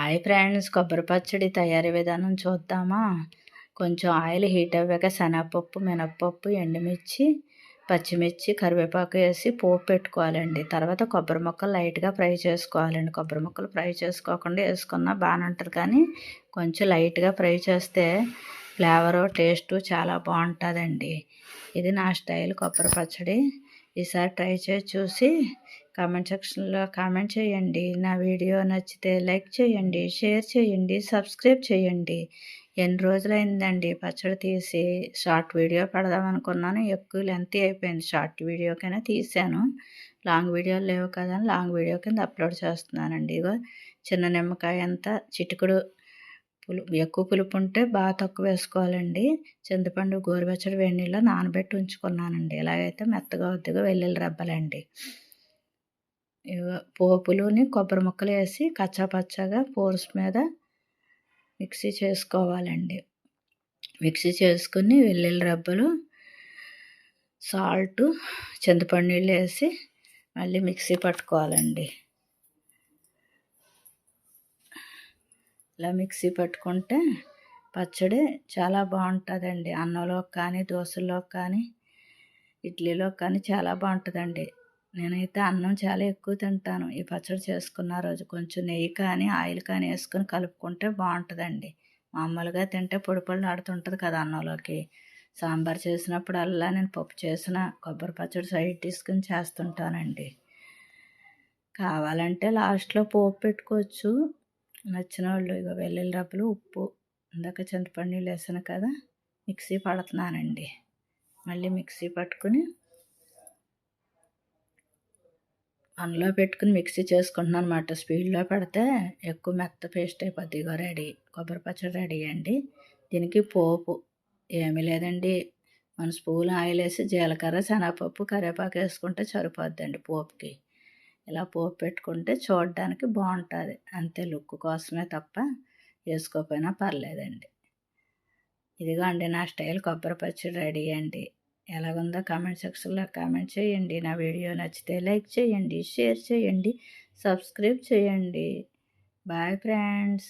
Hi friends, కొబ్బరి పచ్చడి తయారీ విధానం చూద్దామా? కొంచెం ఆయిల్ హీట్ అవ్వాక శనగపప్పు, మినప్పప్పు, ఎండుమిర్చి, పచ్చిమిర్చి, కరివేపాకు వేసి పోపు పెట్టుకోవాలండి. తర్వాత కొబ్బరి ముక్కలు లైట్గా ఫ్రై చేసుకోవాలండి. కొబ్బరి ముక్కలు ఫ్రై చేసుకోకుండా వేసుకున్నా బాగానే ఉంటుంది, కానీ కొంచెం లైట్గా ఫ్రై చేస్తే ఫ్లేవరు టేస్టు చాలా బాగుంటుందండి. ఇది నా స్టైల్ కొబ్బరి పచ్చడి. ఈసారి ట్రై చేసి చూసి కామెంట్ సెక్షన్లో కామెంట్ చేయండి. నా వీడియో నచ్చితే లైక్ చేయండి, షేర్ చేయండి, సబ్స్క్రైబ్ చేయండి. ఎన్ని రోజులైందండి పచ్చడి తీసి షార్ట్ వీడియో పెడదాం అనుకున్నాను. ఎక్కువ లెంత్ అయిపోయింది. షార్ట్ వీడియో కింద తీసాను, లాంగ్ వీడియోలు లేవు కదా అని లాంగ్ వీడియో కింద అప్లోడ్ చేస్తున్నానండి. ఇగో చిన్న నిమ్మకాయ అంతా చిటికుడు ఎక్కువ పులుపు ఉంటే బాగా తక్కువ వేసుకోవాలండి. చింతపండు గోరువెచ్చడి వేడి నీళ్ళలో నానబెట్టి ఉంచుకున్నానండి. ఇలాగైతే మెత్తగా వద్దుగా వెల్లుల్లి రబ్బలండి. పోపులోని కొబ్బరి ముక్కలు వేసి కచ్చాపచ్చాగా ఫోర్స్ మీద మిక్సీ చేసుకోవాలండి. మిక్సీ చేసుకుని వెల్లుల్లి రబ్బలు, సాల్టు, చింతపండు నీళ్ళు వేసి మళ్ళీ మిక్సీ పట్టుకోవాలండి. ఇలా మిక్సీ పట్టుకుంటే పచ్చడి చాలా బాగుంటుందండి. అన్నంలోకి కానీ, దోశల్లోకి కానీ, ఇడ్లీలోకి కానీ చాలా బాగుంటుందండి. నేనైతే అన్నం చాలా ఎక్కువ తింటాను. ఈ పచ్చడి చేసుకున్న రోజు కొంచెం నెయ్యి కానీ, ఆయిల్ కానీ వేసుకొని కలుపుకుంటే బాగుంటుందండి. మామూలుగా తింటే పొడి ఆడుతుంటుంది కదా అన్నంలోకి. సాంబార్ చేసినప్పుడల్లా నేను పప్పు చేసిన కొబ్బరి పచ్చడి సైడ్ తీసుకుని చేస్తుంటానండి. కావాలంటే లాస్ట్లో పోపు పెట్టుకోవచ్చు నచ్చిన వాళ్ళు. ఇక వెల్లుల్లి రబ్బలు, ఉప్పు, ఇందాక చింతపండు నీళ్ళు వేసాను కదా, మిక్సీ పడుతున్నానండి. మళ్ళీ మిక్సీ పట్టుకుని అందులో పెట్టుకుని మిక్సీ చేసుకుంటున్నాను అనమాట. స్పీడ్లో పెడితే ఎక్కువ మెత్త పేస్ట్ అయిపోద్ది. ఇగో రెడీ, కొబ్బరి పచ్చడి రెడీ అండి. దీనికి పోపు ఏమీ లేదండి. 1 స్పూన్ ఆయిల్ వేసి జీలకర్ర, శనగపప్పు, కరివేపాకు వేసుకుంటే సరిపోద్దండి పోపుకి. ఇలా పోపు పెట్టుకుంటే చూడడానికి బాగుంటుంది అంతే, లుక్ కోసమే తప్ప వేసుకోకపోయినా పర్లేదండి. ఇదిగో అండి నా స్టైల్ కొబ్బరి పచ్చడి రెడీ అండి. ఎలాగుందో కామెంట్ సెక్షన్లో కామెంట్ చేయండి. నా వీడియో నచ్చితే లైక్ చేయండి, షేర్ చేయండి, సబ్స్క్రైబ్ చేయండి. Bye friends.